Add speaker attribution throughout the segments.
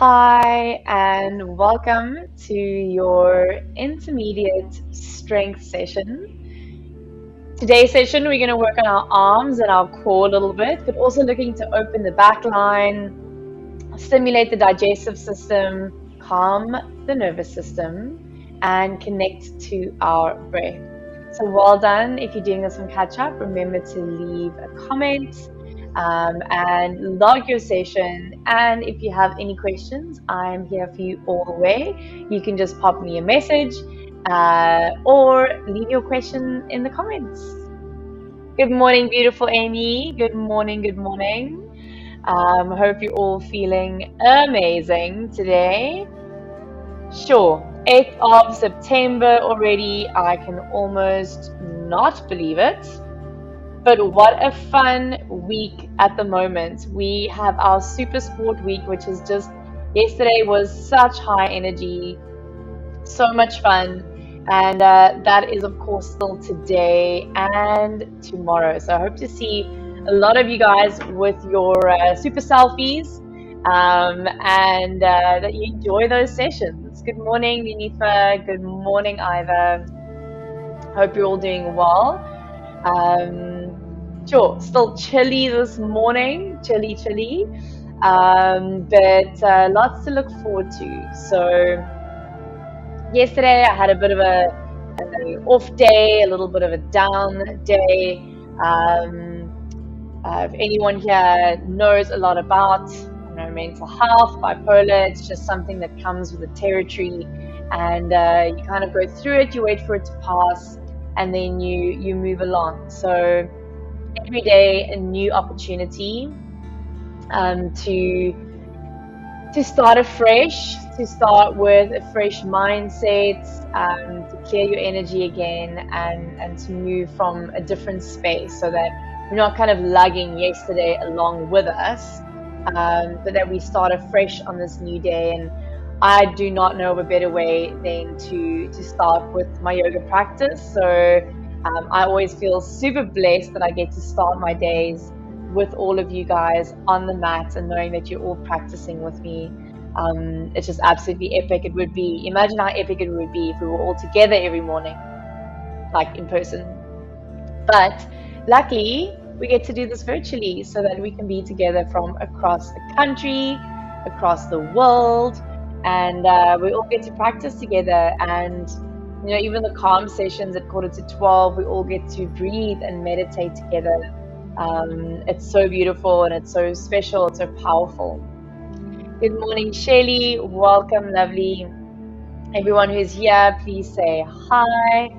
Speaker 1: Hi, and welcome to your intermediate strength session. Today's session, we're going to work on our arms and our core a little bit, but also looking to open the back line, stimulate the digestive system, calm the nervous system, and connect to our breath. So well done. If you're doing this on catch up, remember to leave a comment and log your session. And if you have any questions, I'm here for you all the way. You can just pop me a message or leave your question in the comments. Good morning, beautiful Amy. Good morning, good morning. Hope you're all feeling amazing today. Sure, 8th of September already. I can almost not believe it. But what a fun week at the moment. We have our Super Sport week, which is just yesterday was such high energy, so much fun. And that is, of course, still today and tomorrow. So I hope to see a lot of you guys with your super selfies and that you enjoy those sessions. Good morning, Ninifa. Good morning, Iva. Hope you're all doing well. Sure, still chilly this morning, chilly, but lots to look forward to. So yesterday I had a bit of an off day, a little bit of a down day. If anyone here knows a lot about mental health, bipolar, it's just something that comes with the territory, and you kind of go through it, you wait for it to pass, and then you move along. So every day a new opportunity to start afresh, to start with a fresh mindset, to clear your energy again, and to move from a different space, so that we're not kind of lugging yesterday along with us, but that we start afresh on this new day. And I do not know of a better way than to start with my yoga practice. So I always feel super blessed that I get to start my days with all of you guys on the mat and knowing that you're all practicing with me. It's just absolutely epic. It would be, imagine how epic it would be if we were all together every morning, like in person. But luckily, we get to do this virtually so that we can be together from across the country, across the world, and we all get to practice together. And even the calm sessions at 11:45, we all get to breathe and meditate together. It's so beautiful and it's so special, it's so powerful. Good morning, Shelley. Welcome, lovely. Everyone who's here, please say hi.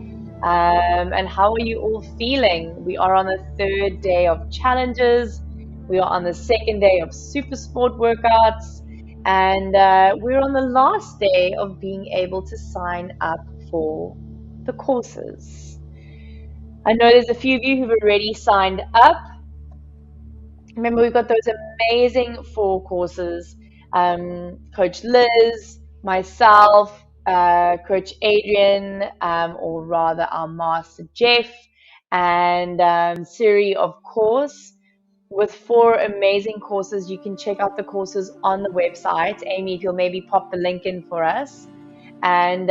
Speaker 1: And how are you all feeling? We are on the 3rd day of challenges. We are on the 2nd day of super sport workouts. And we're on the last day of being able to sign up for the courses. I know there's a few of you who've already signed up. Remember, we've got those amazing 4 courses. Coach Liz, myself, Coach Adrian, or rather our Master Jeff, and Siri, of course, with 4 amazing courses. You can check out the courses on the website. Amy, if you'll maybe pop the link in for us. And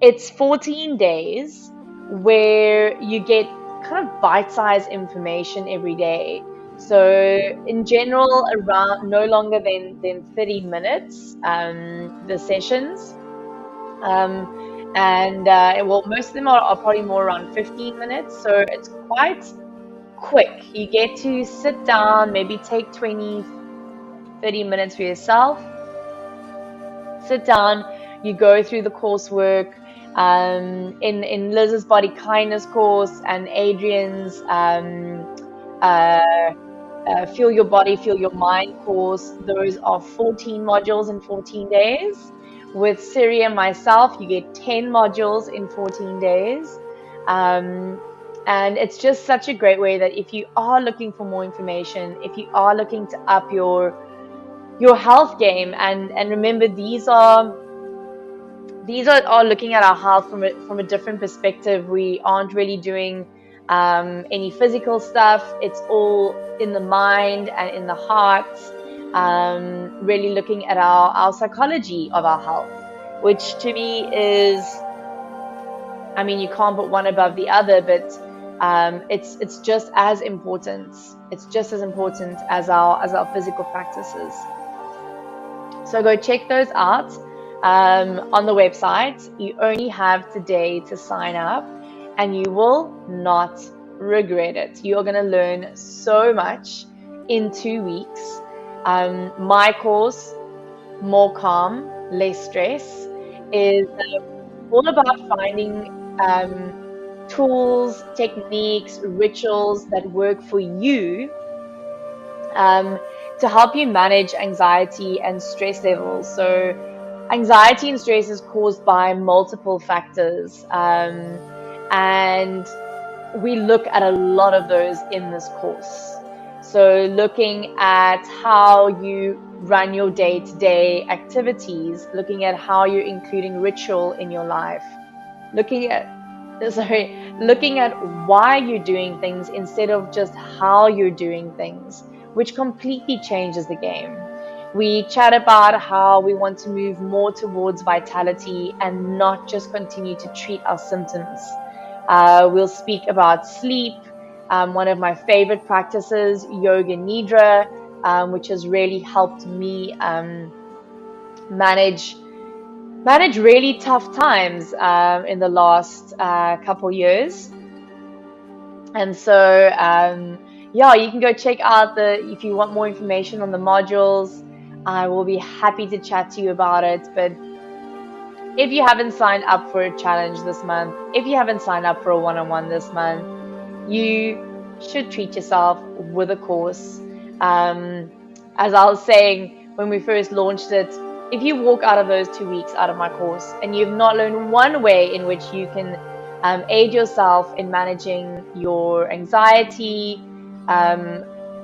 Speaker 1: it's 14 days where you get kind of bite-sized information every day. So in general, around no longer than 30 minutes, the sessions. Well, most of them are probably more around 15 minutes. So it's quite quick. You get to sit down, maybe take 20, 30 minutes for yourself. Sit down, you go through the coursework. In Liz's body kindness course and Adrian's Feel Your Body, Feel Your Mind course, those are 14 modules in 14 days. With Siri and myself, you get 10 modules in 14 days. And it's just such a great way that if you are looking for more information, if you are looking to up your health game, and remember, these are looking at our health from a different perspective. We aren't really doing any physical stuff. It's all in the mind and in the heart. really looking at our psychology of our health, which to me is, I mean, you can't put one above the other, but it's just as important. It's just as important as our physical practices. So go check those out on the website. You only have today to sign up, and you will not regret it. You're going to learn so much in 2 weeks. My course, More Calm, Less Stress, is all about finding tools, techniques, rituals that work for you to help you manage anxiety and stress levels. So anxiety and stress is caused by multiple factors, and we look at a lot of those in this course. So looking at how you run your day-to-day activities, looking at how you're including ritual in your life, looking at why you're doing things instead of just how you're doing things, which completely changes the game. We chat about how we want to move more towards vitality and not just continue to treat our symptoms. We'll speak about sleep, one of my favorite practices, yoga nidra, which has really helped me manage really tough times in the last couple years. And so, yeah, you can go check out if you want more information on the modules, I will be happy to chat to you about it. But if you haven't signed up for a challenge this month, if you haven't signed up for a one-on-one this month, you should treat yourself with a course. As I was saying when we first launched it, if you walk out of those 2 weeks out of my course and you've not learned one way in which you can aid yourself in managing your anxiety,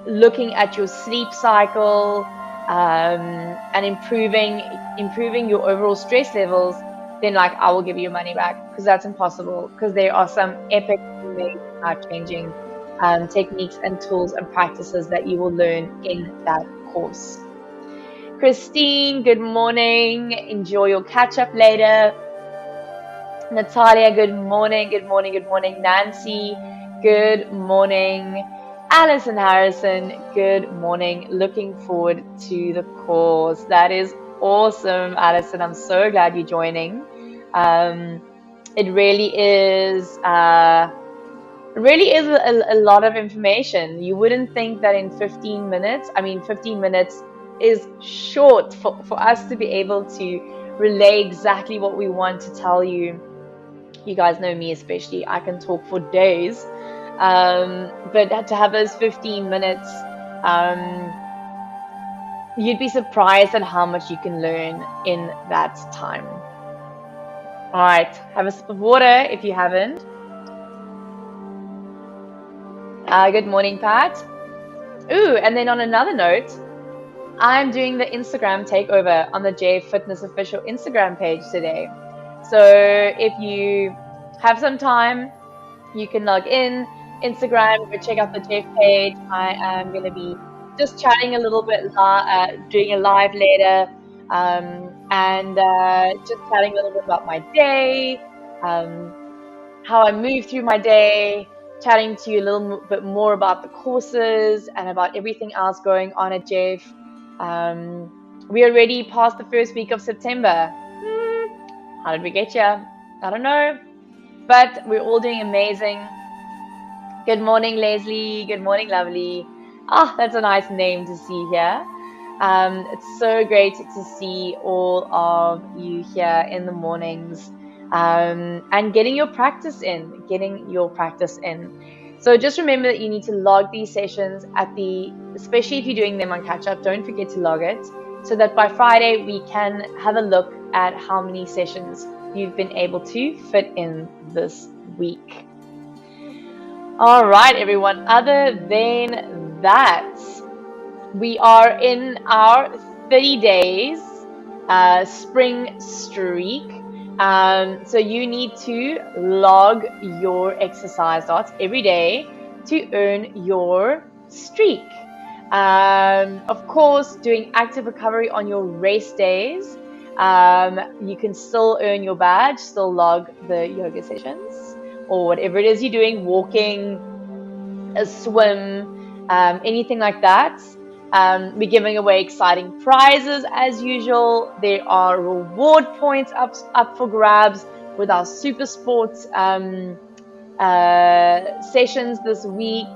Speaker 1: looking at your sleep cycle, and improving your overall stress levels, then I will give you your money back, because that's impossible, because there are some epic, amazing, life-changing techniques and tools and practices that you will learn in that course. Christine, good morning. Enjoy your catch up later. Natalia, good morning. Good morning. Good morning. Nancy, good morning. Alison Harrison, good morning. Looking forward to the course. That is awesome, Alison. I'm so glad you're joining. It really is a lot of information. You wouldn't think that in 15 minutes, 15 minutes is short for us to be able to relay exactly what we want to tell you. You guys know me especially, I can talk for days. But to have those 15 minutes, you'd be surprised at how much you can learn in that time. All right, have a sip of water if you haven't. Good morning, Pat. Ooh, and then on another note, I'm doing the Instagram takeover on the J Fitness official Instagram page today. So if you have some time, you can log in Instagram, go check out the J page. I am going to be just chatting a little bit, doing a live later, and just chatting a little bit about my day, how I move through my day, chatting to you a little bit more about the courses and about everything else going on at JF. We are already past the first week of September. How did we get here? I don't know, but we're all doing amazing. Good morning, Leslie. Good morning, lovely. That's a nice name to see here. It's so great to see all of you here in the mornings, and getting your practice in. So just remember that you need to log these sessions especially if you're doing them on catch up, don't forget to log it, so that by Friday we can have a look at how many sessions you've been able to fit in this week. All right, everyone, other than that, we are in our 30 days spring streak. So you need to log your exercise dots every day to earn your streak. Of course, doing active recovery on your rest days. You can still earn your badge, still log the yoga sessions or whatever it is you're doing, walking, a swim, anything like that. We're giving away exciting prizes as usual. There are reward points up for grabs with our super sports sessions this week.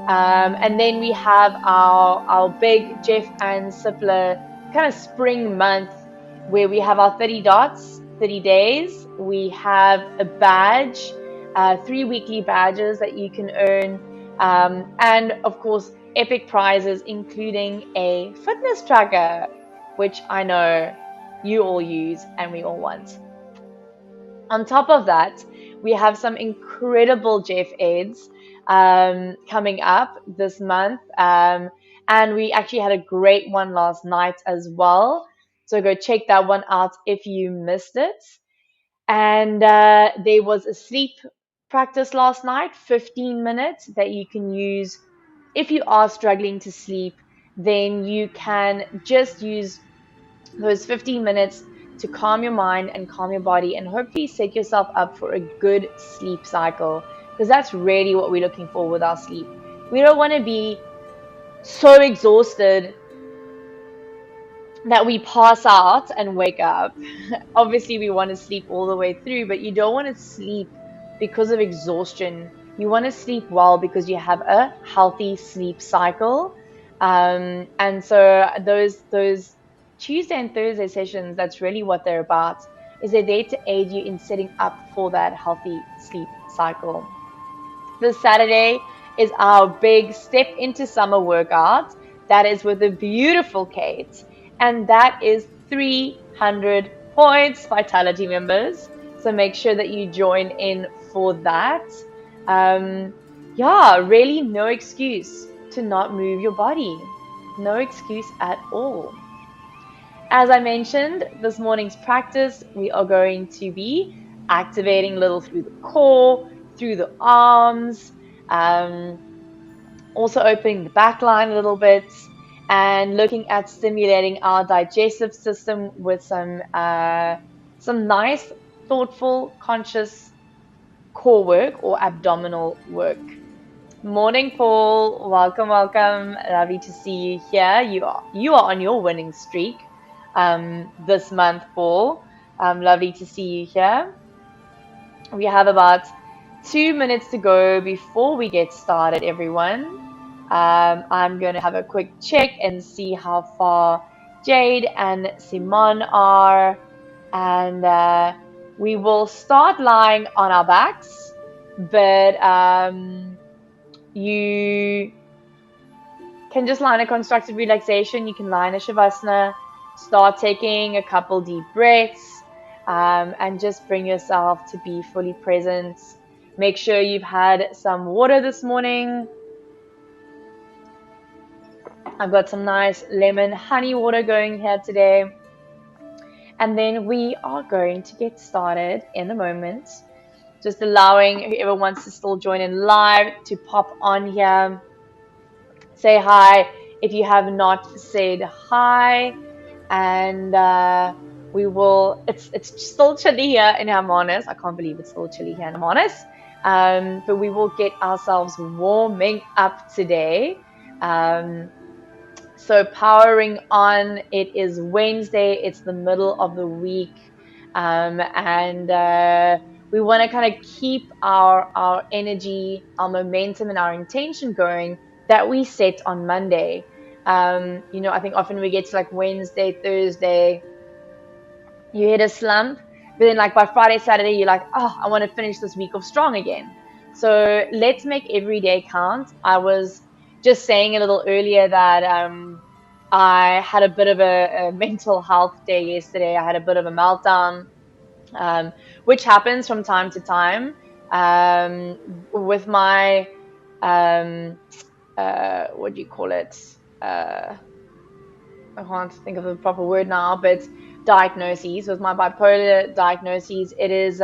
Speaker 1: And then we have our big Jeff and Sipler kind of spring month where we have our 30 dots, 30 days. We have a badge, 3 weekly badges that you can earn. And of course, epic prizes, including a fitness tracker, which I know you all use and we all want. On top of that, we have some incredible Jeff Aids coming up this month. And we actually had a great one last night as well. So go check that one out if you missed it. And there was a sleep practice last night, 15 minutes that you can use if you are struggling to sleep. Then you can just use those 15 minutes to calm your mind and calm your body and hopefully set yourself up for a good sleep cycle, because that's really what we're looking for with our sleep. We don't want to be so exhausted that we pass out and wake up. Obviously, we want to sleep all the way through, but you don't want to sleep because of exhaustion. You want to sleep well because you have a healthy sleep cycle. And so those Tuesday and Thursday sessions, that's really what they're about, is they're there to aid you in setting up for that healthy sleep cycle. This Saturday is our big step into summer workout. That is with the beautiful Kate. And that is 300 points, Vitality members. So make sure that you join in for that. Yeah, really no excuse to not move your body. No excuse at all. As I mentioned, this morning's practice, we are going to be activating a little through the core, through the arms, also opening the back line a little bit, and looking at stimulating our digestive system with some nice, thoughtful, conscious core work or abdominal work. Morning, Paul. Welcome, welcome. Lovely to see you here. You are on your winning streak this month, Paul. Lovely to see you here. We have about 2 minutes to go before we get started, everyone. I'm going to have a quick check and see how far Jade and Simon are. And we will start lying on our backs, but you can just lie in a constructive relaxation. You can lie in a Shavasana. Start taking a couple deep breaths. And just bring yourself to be fully present. Make sure you've had some water this morning. I've got some nice lemon honey water going here today. And then we are going to get started in a moment. Just allowing whoever wants to still join in live to pop on here. Say hi if you have not said hi. And we will, it's still chilly here in Hermanus. I can't believe it's still chilly here in Hermanus. But we will get ourselves warming up today. So powering on, it is Wednesday. It's the middle of the week. And we want to kind of keep our energy, our momentum, and our intention going that we set on Monday. I think often we get to like Wednesday, Thursday, you hit a slump, but then like by Friday, Saturday, you're like, oh, I want to finish this week off strong again. So let's make every day count. I was just saying a little earlier that I had a bit of a mental health day yesterday. I had a bit of a meltdown, which happens from time to time with my, what do you call it? I can't think of the proper word now, but diagnoses. With my bipolar diagnoses, it is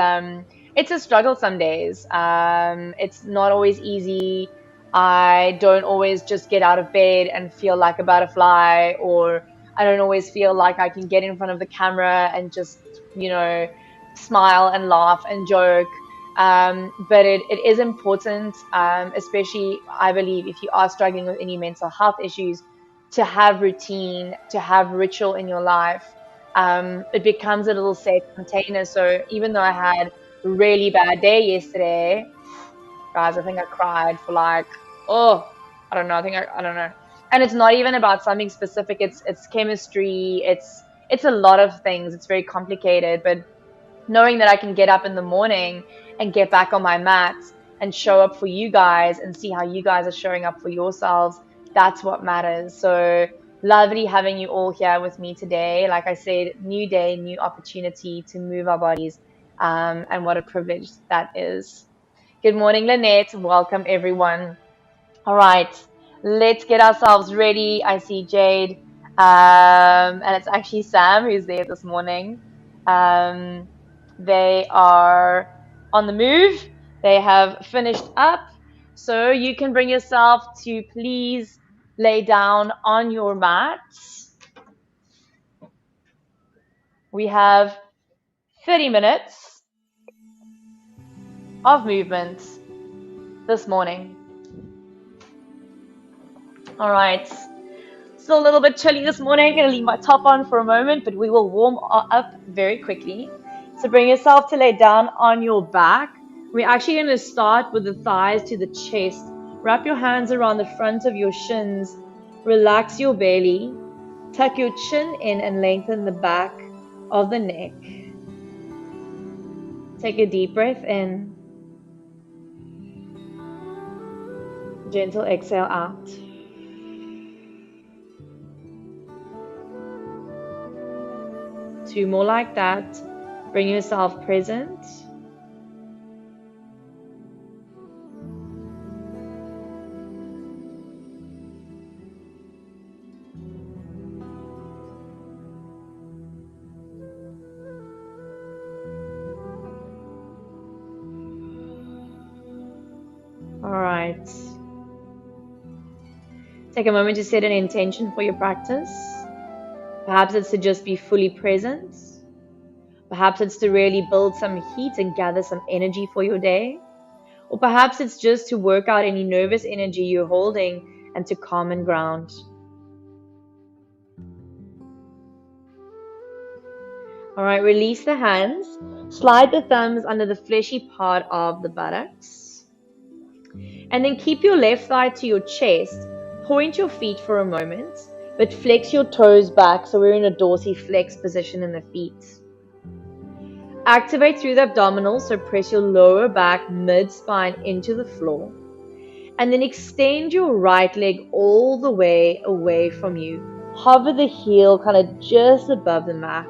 Speaker 1: it's a struggle some days. It's not always easy. I don't always just get out of bed and feel like a butterfly, or I don't always feel like I can get in front of the camera and just, you know, smile and laugh and joke. But it is important, especially I believe if you are struggling with any mental health issues, to have routine, to have ritual in your life. It becomes a little safe container. So even though I had a really bad day yesterday, guys, I think I cried for like, oh, I don't know. I don't know. And it's not even about something specific. It's chemistry. It's a lot of things. It's very complicated. But knowing that I can get up in the morning and get back on my mat and show up for you guys and see how you guys are showing up for yourselves, that's what matters. So lovely having you all here with me today. Like I said, new day, new opportunity to move our bodies, and what a privilege that is. Good morning, Lynette. Welcome, everyone. All right, let's get ourselves ready. I see Jade, and it's actually Sam who's there this morning. Um, they are on the move. They have finished up. So you can bring yourself to please lay down on your mats. We have 30 minutes of movement this morning. All right. Still a little bit chilly this morning. Going to leave my top on for a moment, but we will warm up very quickly. So bring yourself to lay down on your back. We're actually going to start with the thighs to the chest. Wrap your hands around the front of your shins. Relax your belly. Tuck your chin in and lengthen the back of the neck. Take a deep breath in. Gentle exhale out. Two more like that. Bring yourself present. All right. Take a moment to set an intention for your practice. Perhaps it's to just be fully present. Perhaps it's to really build some heat and gather some energy for your day. Or perhaps it's just to work out any nervous energy you're holding and to calm and ground. All right, release the hands. Slide the thumbs under the fleshy part of the buttocks. And then keep your left thigh to your chest. Point your feet for a moment, but flex your toes back so we're in a dorsiflex position in the feet. Activate through the abdominals, so press your lower back mid-spine into the floor. And then extend your right leg all the way away from you. Hover the heel kind of just above the mat.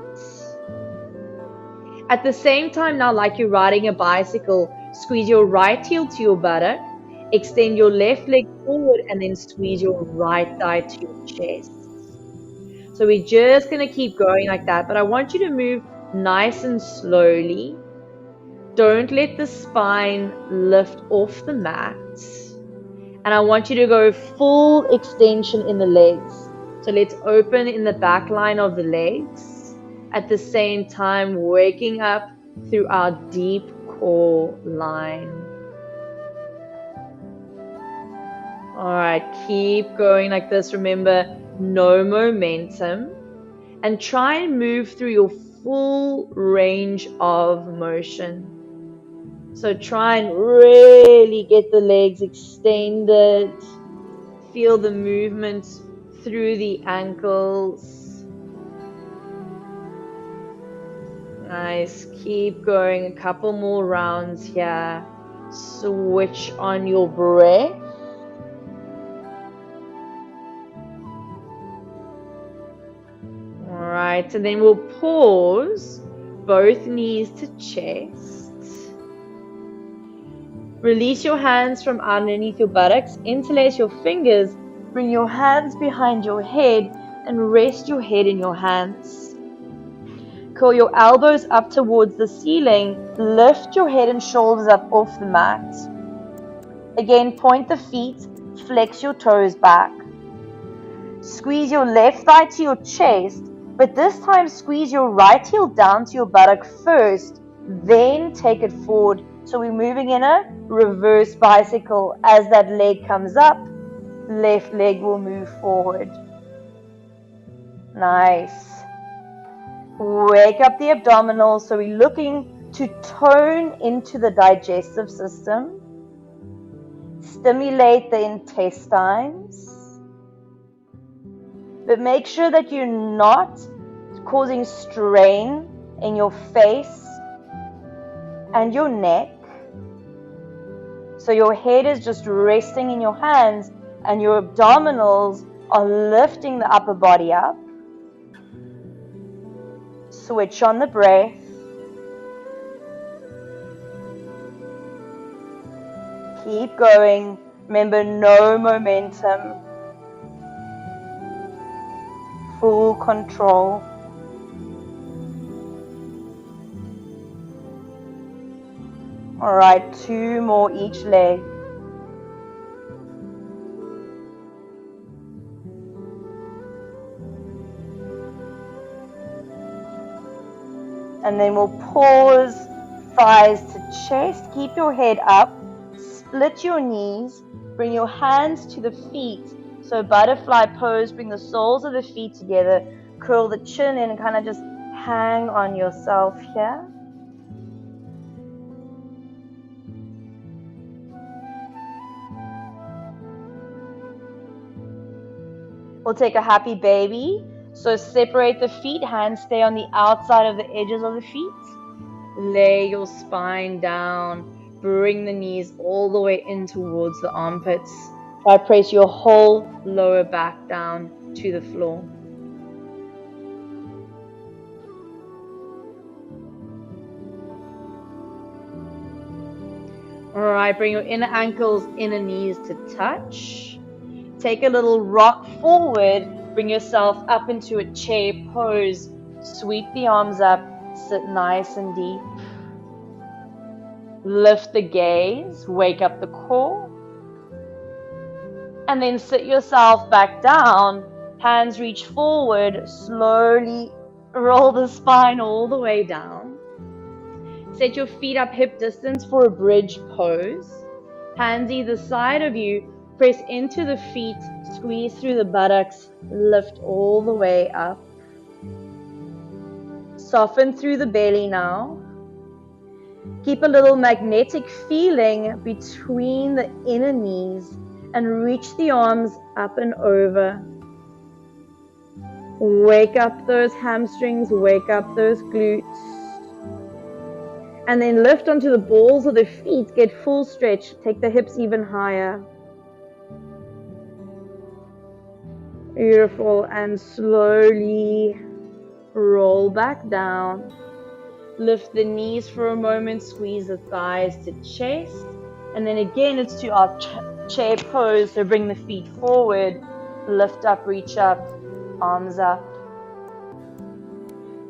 Speaker 1: At the same time now, like you're riding a bicycle, squeeze your right heel to your buttock. Extend your left leg forward and then squeeze your right thigh to your chest. So we're just going to keep going like that, but I want you to move nice and slowly. Don't let the spine lift off the mat. And I want you to go full extension in the legs. So let's open in the back line of the legs. At the same time, waking up through our deep core line. All right, keep going like this. Remember, no momentum. And try and move through your full range of motion. So try and really get the legs extended. Feel the movement through the ankles. Nice. Keep going. A couple more rounds here. Switch on your breath. Alright, and then we'll pause, both knees to chest. Release your hands from underneath your buttocks, interlace your fingers, bring your hands behind your head and rest your head in your hands. Curl your elbows up towards the ceiling, lift your head and shoulders up off the mat. Again, point the feet
Speaker 2: Flex your toes back. Squeeze your left thigh to your chest, but this time squeeze your right heel down to your buttock first, then take it forward. So we're moving in a reverse bicycle. As that leg comes up, left leg will move forward. Nice. Wake up the abdominals. So we're looking to tone into the digestive system. Stimulate the intestines. But make sure that you're not causing strain in your face and your neck. So your head is just resting in your hands and your abdominals are lifting the upper body up. Switch on the breath. Keep going. Remember, no momentum. Full control. All right, 2 more each leg. And then we'll pause, thighs to chest. Keep your head up. Split your knees. Bring your hands to the feet. So butterfly pose, bring the soles of the feet together. Curl the chin in and kind of just hang on yourself here. We'll take a happy baby. So separate the feet, hands stay on the outside of the edges of the feet. Lay your spine down. Bring the knees all the way in towards the armpits. Try to press your whole lower back down to the floor. Alright, bring your inner ankles, inner knees to touch. Take a little rock forward. Bring yourself up into a chair pose. Sweep the arms up. Sit nice and deep. Lift the gaze. Wake up the core. And then sit yourself back down. Hands reach forward. Slowly roll the spine all the way down. Set your feet up hip distance for a bridge pose. Hands either side of you. Press into the feet. Squeeze through the buttocks. Lift all the way up. Soften through the belly now. Keep a little magnetic feeling between the inner knees and reach the arms up and over. Wake up those hamstrings, wake up those glutes. And then lift onto the balls of the feet, get full stretch, take the hips even higher. Beautiful, and slowly roll back down. Lift the knees for a moment, squeeze the thighs to chest. And then again, it's to our chair pose, so bring the feet forward, lift up, reach up, arms up.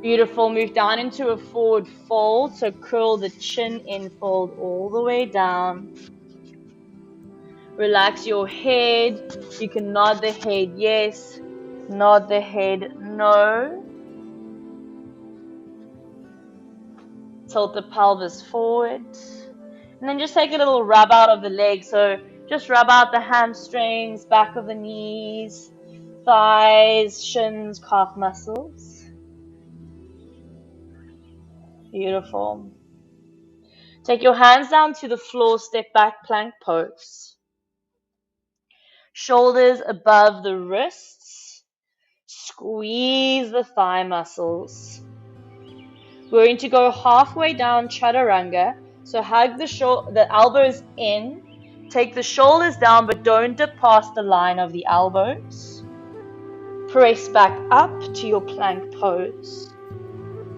Speaker 2: Beautiful, move down into a forward fold, so curl the chin in, fold all the way down. Relax your head, you can nod the head yes, nod the head no. Tilt the pelvis forward. And then just take a little rub out of the legs, so just rub out the hamstrings, back of the knees, thighs, shins, calf muscles. Beautiful. Take your hands down to the floor, step back, plank pose. Shoulders above the wrists. Squeeze the thigh muscles. We're going to go halfway down chaturanga. So hug the elbows in. Take the shoulders down, but don't dip past the line of the elbows. Press back up to your plank pose.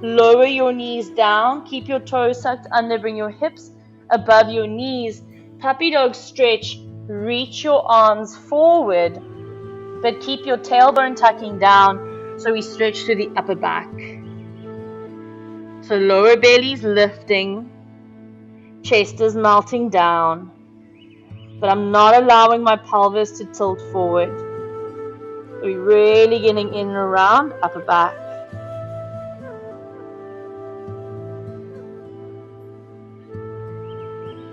Speaker 2: Lower your knees down. Keep your toes tucked under. Bring your hips above your knees. Puppy dog stretch. Reach your arms forward, but keep your tailbone tucking down so we stretch to the upper back. So lower belly's lifting. Chest is melting down. but I'm not allowing my pelvis to tilt forward. We're really getting in and around upper back.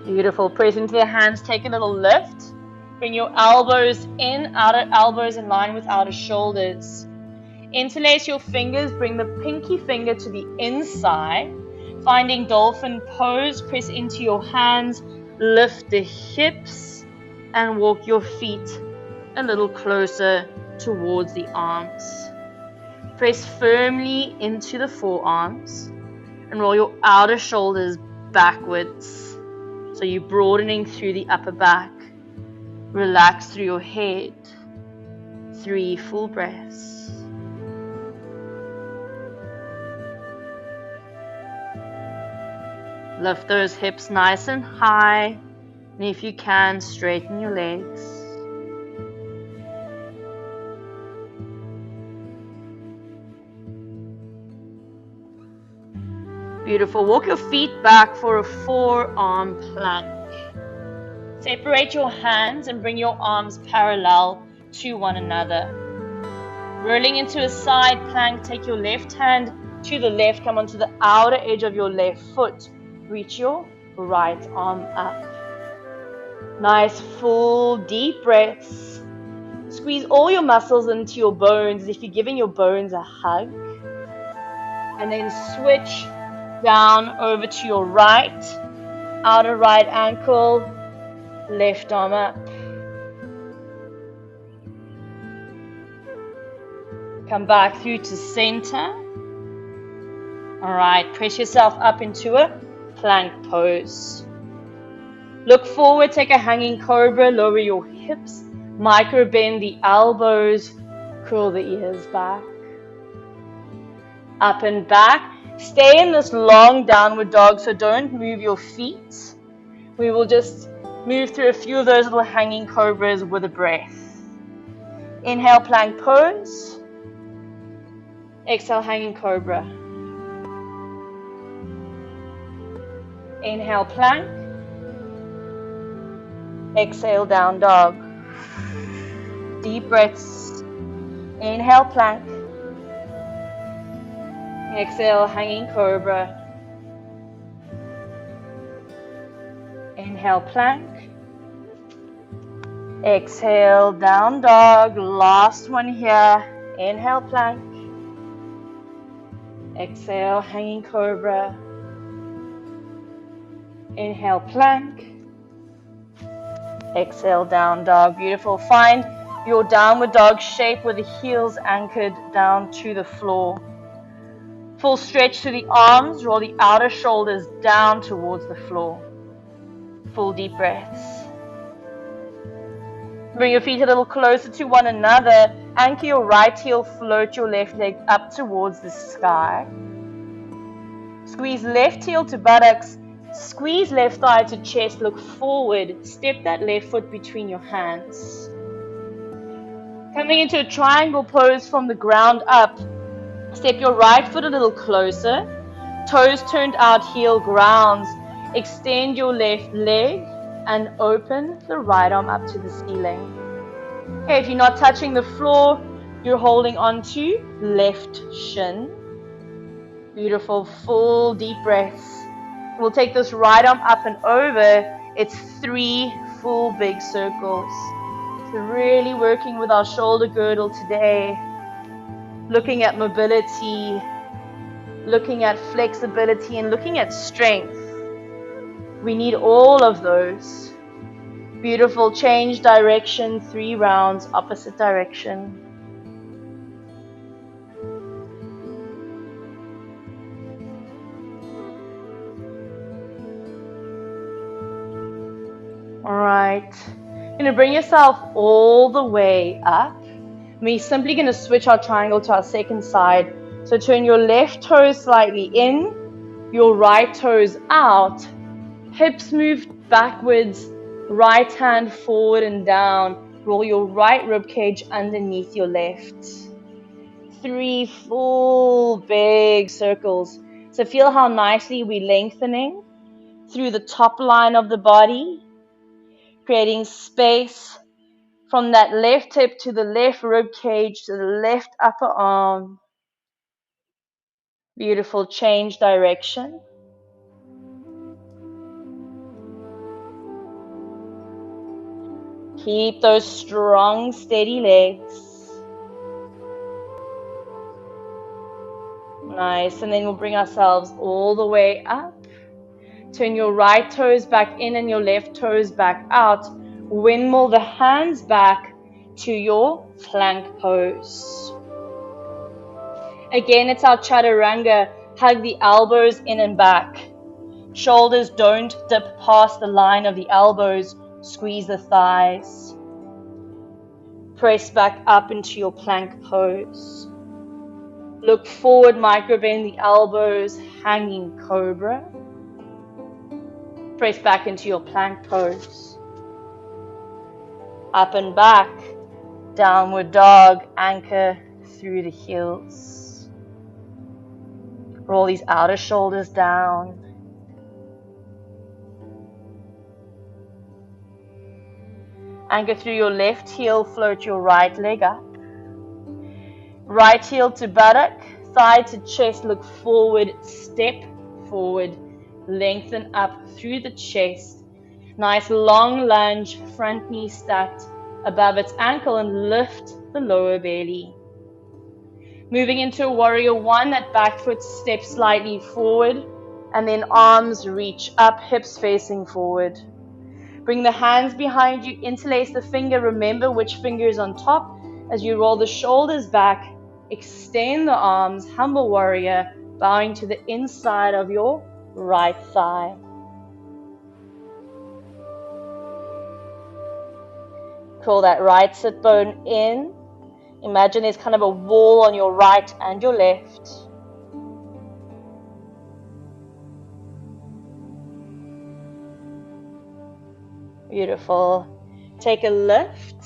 Speaker 2: Beautiful. Press into the hands, take a little lift. Bring your elbows in, outer elbows in line with outer shoulders. Interlace your fingers, bring the pinky finger to the inside. Finding dolphin pose, press into your hands, lift the hips, and walk your feet a little closer towards the arms. Press firmly into the forearms and roll your outer shoulders backwards. So you're broadening through the upper back. Relax through your head. 3 full breaths. Lift those hips nice and high. And if you can, straighten your legs. Beautiful. Walk your feet back for a forearm plank. Separate your hands and bring your arms parallel to one another. Rolling into a side plank, take your left hand to the left, come onto the outer edge of your left foot. Reach your right arm up. Nice full deep breaths. Squeeze all your muscles into your bones as if you're giving your bones a hug. And then switch down over to your right, outer right ankle, left arm up. Come back through to center. All right, press yourself up into a plank pose. Look forward, take a hanging cobra, lower your hips, micro bend the elbows, curl the ears back. Up and back. Stay in this long downward dog, so don't move your feet. We will just move through a few of those little hanging cobras with a breath. Inhale, plank pose. Exhale, hanging cobra. Inhale, plank. Exhale, down dog. Deep breaths. Inhale, plank. Exhale, hanging cobra. Inhale, plank. Exhale, down dog. Last one here. Inhale, plank. Exhale, hanging cobra. Inhale, plank. Exhale, down dog. Beautiful. Find your downward dog shape with the heels anchored down to the floor. Full stretch to the arms. Roll the outer shoulders down towards the floor. Full deep breaths. Bring your feet a little closer to one another. Anchor your right heel, float your left leg up towards the sky. Squeeze left heel to buttocks. Squeeze left thigh to chest. Look forward. Step that left foot between your hands. Coming into a triangle pose from the ground up. Step your right foot a little closer. Toes turned out, heel grounds. Extend your left leg and open the right arm up to the ceiling. Okay, if you're not touching the floor, you're holding on to left shin. Beautiful, full deep breaths. We'll take this right arm up and over. It's 3 full big circles. So really working with our shoulder girdle today. Looking at mobility, looking at flexibility, and looking at strength. We need all of those. Beautiful. Change direction, 3 rounds, opposite direction. All right. You're going to bring yourself all the way up. We're simply going to switch our triangle to our second side. So turn your left toes slightly in, your right toes out, hips move backwards, right hand forward and down. Roll your right rib cage underneath your left. 3 full big circles. So feel how nicely we're lengthening through the top line of the body. creating space from that left hip to the left rib cage to the left upper arm. Beautiful. Change direction. Keep those strong, steady legs. Nice. And then we'll bring ourselves all the way up. Turn your right toes back in and your left toes back out. Windmill the hands back to your plank pose. Again, it's our chaturanga. Hug the elbows in and back. Shoulders don't dip past the line of the elbows. Squeeze the thighs. Press back up into your plank pose. Look forward, microbend the elbows, hanging cobra. Press back into your plank pose. Up and back, downward dog, anchor through the heels. Roll these outer shoulders down. Anchor through your left heel, float your right leg up. Right heel to buttock, thigh to chest, look forward, step forward, lengthen up through the chest. Nice long lunge, front knee stacked above its ankle and lift the lower belly. Moving into a warrior one, that back foot steps slightly forward and then arms reach up, hips facing forward. Bring the hands behind you, interlace the finger, remember which finger is on top as you roll the shoulders back, extend the arms, humble warrior, bowing to the inside of your right thigh. Curl that right sit bone in. Imagine there's kind of a wall on your right and your left. Beautiful. Take a lift.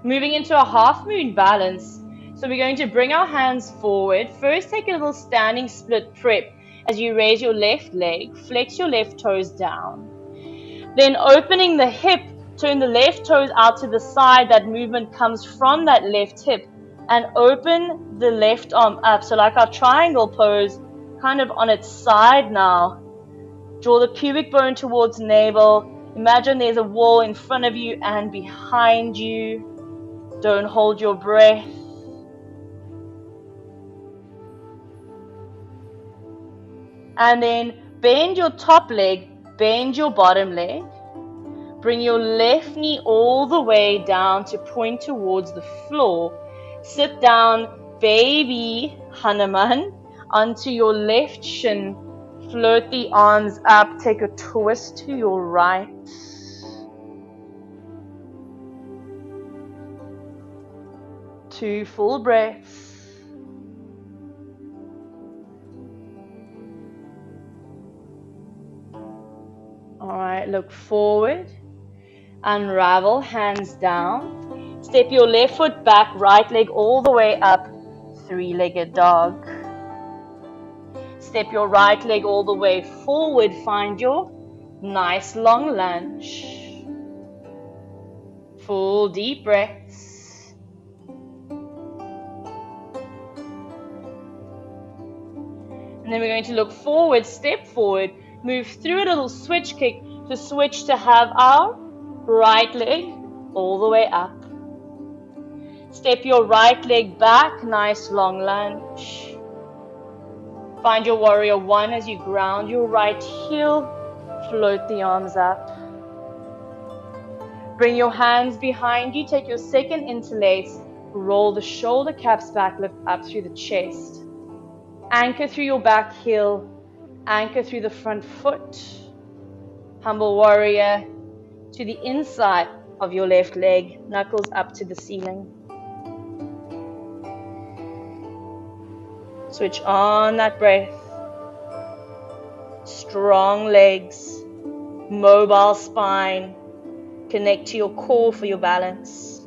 Speaker 2: Moving into a half moon balance. So we're going to bring our hands forward. First, take a little standing split prep as you raise your left leg. Flex your left toes down. Then opening the hip, turn the left toes out to the side. That movement comes from that left hip. And open the left arm up. So like our triangle pose, kind of on its side now. Draw the pubic bone towards navel. Imagine there's a wall in front of you and behind you. Don't hold your breath. And then bend your top leg, bend your bottom leg. Bring your left knee all the way down to point towards the floor. Sit down, baby Hanuman, onto your left shin. Float the arms up, take a twist to your right. Two full breaths. Alright, look forward. Unravel, hands down. Step your left foot back, right leg all the way up. Three-legged dog. Step your right leg all the way forward. Find your nice long lunge. Full deep breaths. And then we're going to look forward, step forward, move through a little switch kick to switch to have our right leg all the way up. Step your right leg back, nice long lunge. Find your warrior one as you ground your right heel, float the arms up. Bring your hands behind you, take your second interlace, roll the shoulder caps back, lift up through the chest. Anchor through your back heel, anchor through the front foot. Humble warrior to the inside of your left leg, knuckles up to the ceiling. Switch on that breath. Strong legs, mobile spine. Connect to your core for your balance.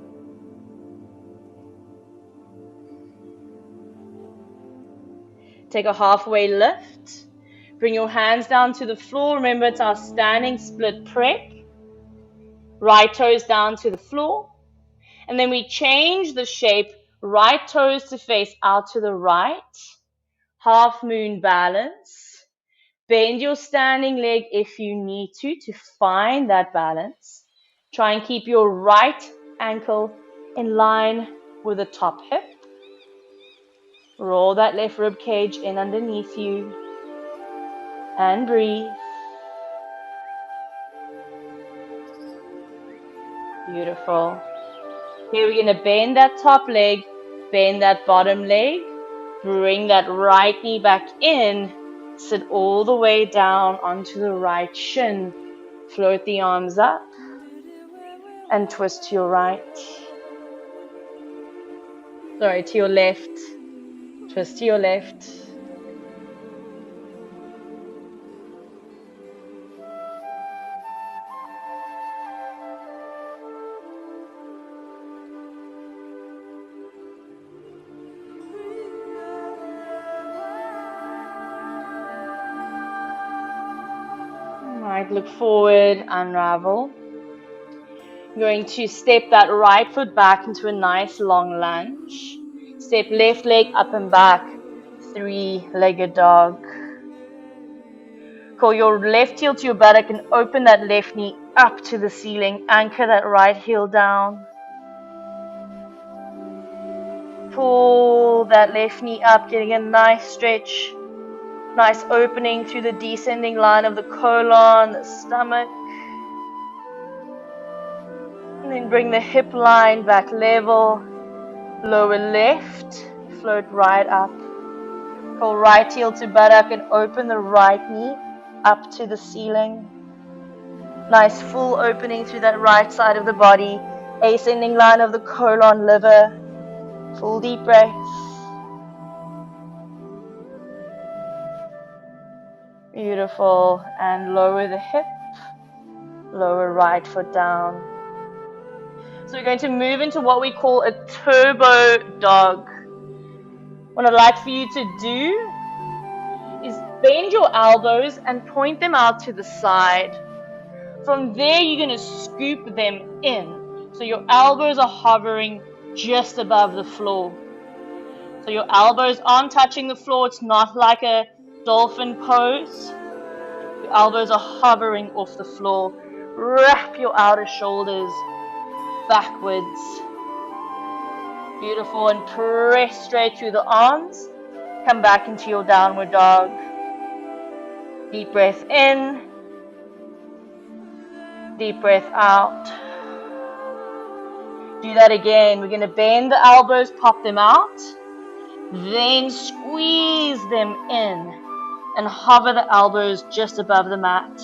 Speaker 2: Take a halfway lift. Bring your hands down to the floor. Remember, it's our standing split prep. right toes down to the floor. And then we change the shape, right toes to face out to the right, half moon balance. Bend your standing leg if you need to find that balance. Try and keep your right ankle in line with the top hip. Roll that left rib cage in underneath you and breathe. Beautiful. Here we're going to bend that top leg, bend that bottom leg, bring that right knee back in, sit all the way down onto the right shin. Float the arms up and twist to your right. Sorry, to your left. Twist to your left. Alright, look forward, unravel. You're going to step that right foot back into a nice long lunge. Step left leg up and back, three-legged dog. Call your left heel to your buttock and open that left knee up to the ceiling. Anchor that right heel down. Pull that left knee up, getting a nice stretch. Nice opening through the descending line of the colon, the stomach. And then bring the hip line back level. Lower left, float right up. Pull right heel to buttock and open the right knee up to the ceiling. Nice full opening through that right side of the body. Ascending line of the colon, liver. Full deep breath. Beautiful. And lower the hip. Lower right foot down. So we're going to move into what we call a turbo dog. What I'd like for you to do is bend your elbows and point them out to the side. From there, you're going to scoop them in. So your elbows are hovering just above the floor. So your elbows aren't touching the floor. It's not like a dolphin pose. Your elbows are hovering off the floor. Wrap your outer shoulders backwards. Beautiful. And press straight through the arms. Come back into your downward dog. Deep breath in. Deep breath out. Do that again. We're going to bend the elbows, pop them out. Then squeeze them in and hover the elbows just above the mat.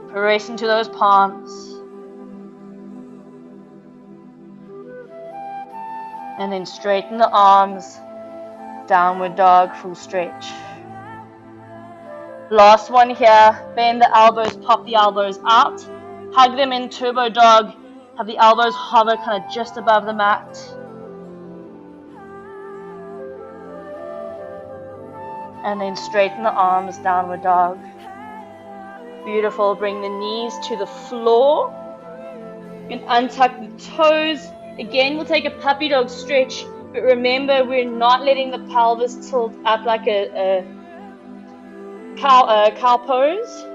Speaker 2: Press into those palms. And then straighten the arms. Downward dog, full stretch. Last one here. Bend the elbows, pop the elbows out. Hug them in turbo dog. Have the elbows hover kind of just above the mat. And then straighten the arms, downward dog. Beautiful. Bring the knees to the floor. You can untuck the toes. Again, we'll take a puppy dog stretch. But remember, we're not letting the pelvis tilt up like a cow pose.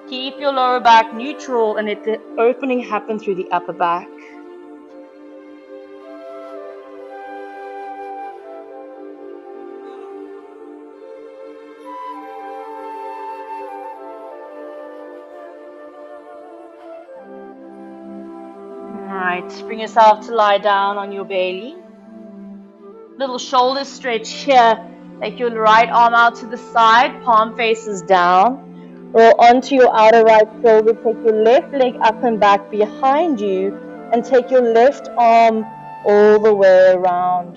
Speaker 2: Keep your lower back neutral and let the opening happen through the upper back. Alright, bring yourself to lie down on your belly. Little shoulder stretch here. Take your right arm out to the side, palm faces down. Roll onto your outer right shoulder. Take your left leg up and back behind you. And take your left arm all the way around.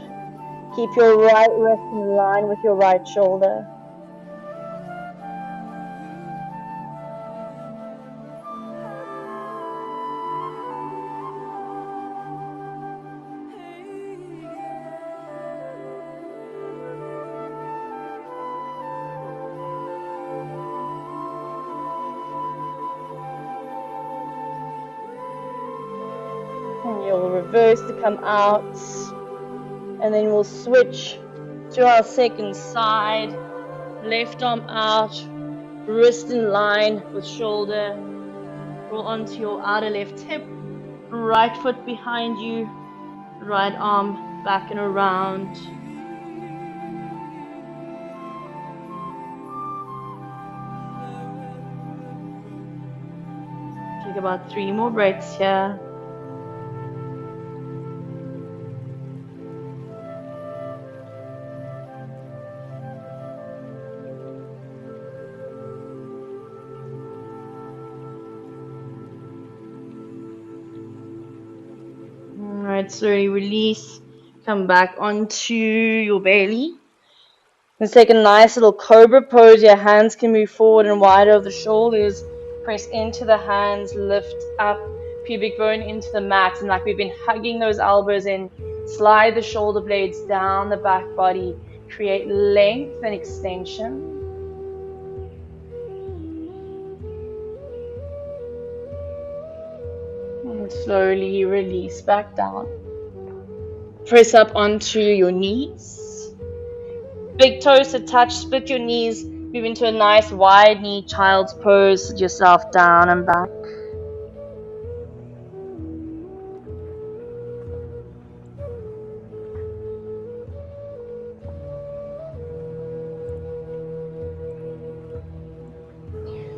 Speaker 2: Keep your right wrist in line with your right shoulder. reverse to come out. And then we'll switch to our second side. Left arm out, wrist in line with shoulder. Roll onto your outer left hip. Right foot behind you. Right arm back and around. Take about 3 more breaths here. Alright, slowly release. Come back onto your belly. Let's take a nice little cobra pose. Your hands can move forward and wide over the shoulders. Press into the hands, lift up, pubic bone into the mat. And like we've been hugging those elbows in, slide the shoulder blades down the back body. Create length and extension. And slowly release back down. Press up onto your knees. Big toes to touch, split your knees, move into a nice wide knee child's pose. Sit yourself down and back.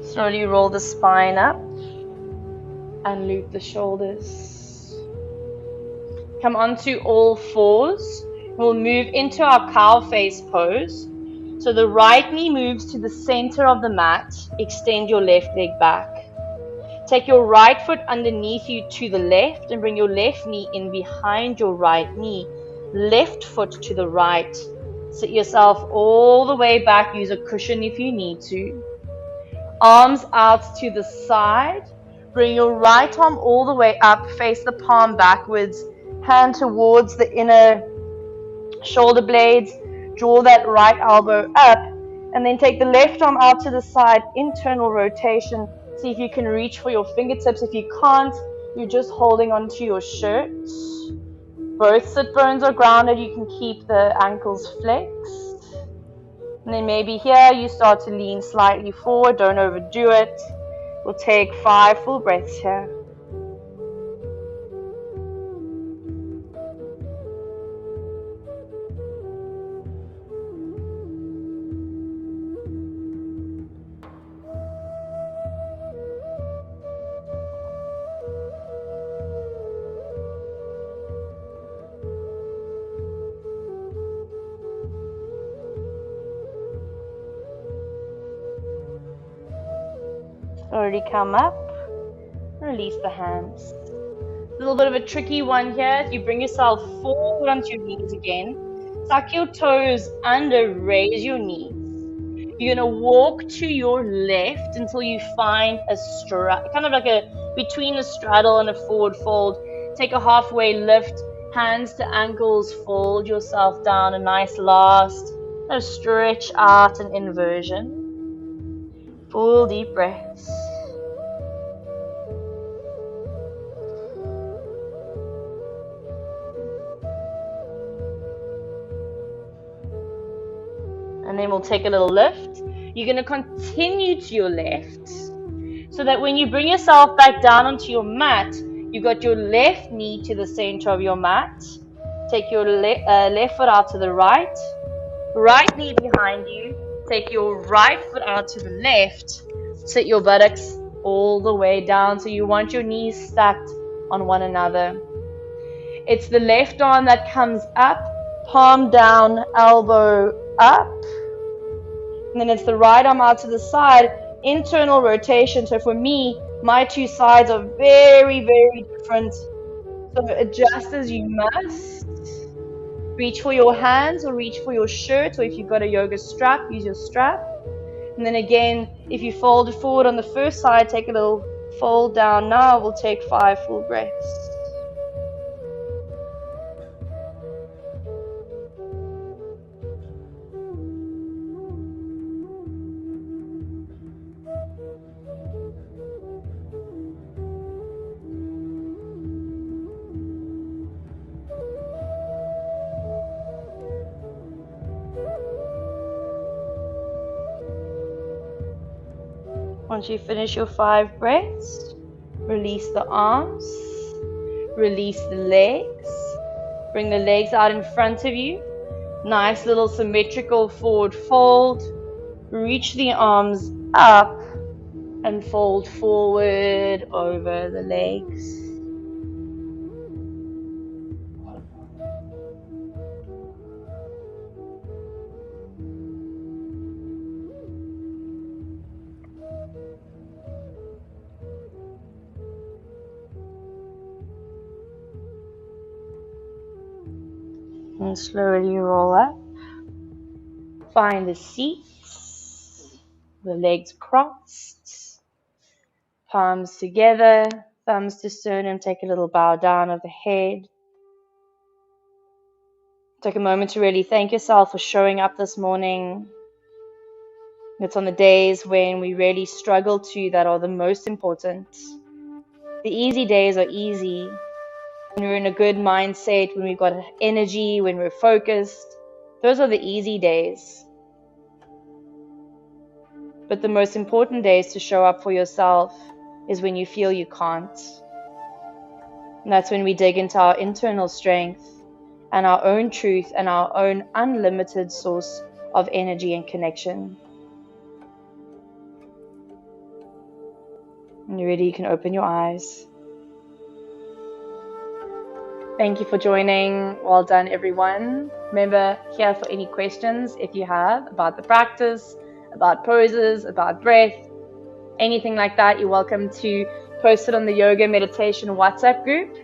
Speaker 2: Slowly roll the spine up and loop the shoulders. Come onto all fours. We'll move into our cow face pose. So the right knee moves to the center of the mat. Extend your left leg back. Take your right foot underneath you to the left and bring your left knee in behind your right knee. Left foot to the right. Sit yourself all the way back. Use a cushion if you need to. Arms out to the side. Bring your right arm all the way up. Face the palm backwards. Hand towards the inner shoulder blades. Draw that right elbow up. And then take the left arm out to the side. Internal rotation. See if you can reach for your fingertips. If you can't, you're just holding onto your shirt. Both sit bones are grounded. You can keep the ankles flexed. And then maybe here you start to lean slightly forward. Don't overdo it. We'll take 5 full breaths here. Already come up. Release the hands. A little bit of a tricky one here. You bring yourself forward onto your knees again. Tuck your toes under, raise your knees. You're going to walk to your left until you find a kind of like between a straddle and a forward fold. Take a halfway lift, hands to ankles, fold yourself down. A nice last stretch out and inversion. Full deep breaths. And then we'll take a little lift. You're going to continue to your left so that when you bring yourself back down onto your mat, you got your left knee to the center of your mat. Take your left foot out to the right. Right knee behind you. Take your right foot out to the left. Sit your buttocks all the way down. So you want your knees stacked on one another. It's the left arm that comes up, palm down, elbow up. And then it's the right arm out to the side, internal rotation. So for me, my 2 sides are very, very different. So adjust as you must. Reach for your hands or reach for your shirt, or if you've got a yoga strap, use your strap. And then again, if you fold it forward on the first side, take a little fold down. Now we'll take 5 full breaths. Once you finish your 5 breaths, release the arms, release the legs, bring the legs out in front of you. Nice little symmetrical forward fold. Reach the arms up and fold forward over the legs. And slowly roll up. Find the seats, the legs crossed, palms together, thumbs to sternum. Take a little bow down of the head. Take a moment to really thank yourself for showing up this morning. It's on the days when we really struggle to that are the most important. The easy days are easy. When we're in a good mindset, when we've got energy, when we're focused, those are the easy days. But the most important days to show up for yourself is when you feel you can't. And that's when we dig into our internal strength and our own truth and our own unlimited source of energy and connection. When you're ready, you can open your eyes. Thank you for joining. Well done, everyone. Remember, here for any questions if you have about the practice, about poses, about breath, anything like that, you're welcome to post it on the yoga meditation WhatsApp group.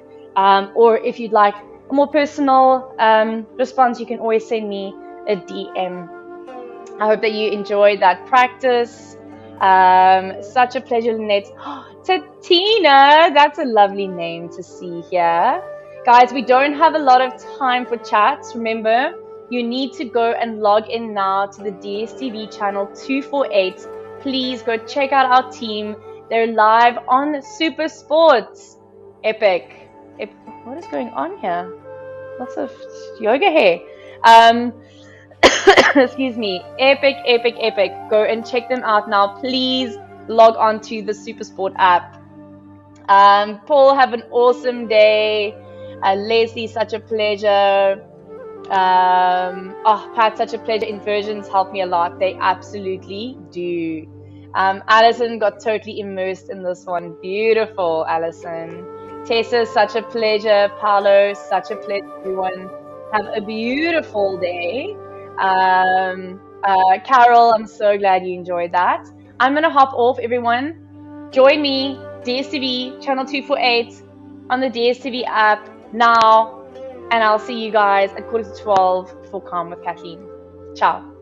Speaker 2: Or if you'd like a more personal response, you can always send me a DM. I hope that you enjoyed that practice. Such a pleasure, Lynette. Tatina, that's a lovely name to see here. Guys, we don't have a lot of time for chats. Remember, you need to go and log in now to the DSTV channel 248. Please go check out our team. They're live on Super Sports. Epic. What is going on here? Lots of yoga hair. Excuse me. Epic, epic, epic. Go and check them out now. Please log on to the Supersport app. Paul, have an awesome day. Leslie, such a pleasure. Pat, such a pleasure. Inversions help me a lot. They absolutely do. Alison got totally immersed in this one. Beautiful, Alison. Tessa, such a pleasure. Paolo, such a pleasure. Everyone, have a beautiful day. Carol, I'm so glad you enjoyed that. I'm going to hop off, everyone. Join me, DSTV, channel 248, on the DSTV app now. And I'll see you guys at 11:45 for Calm with Kathleen. Ciao.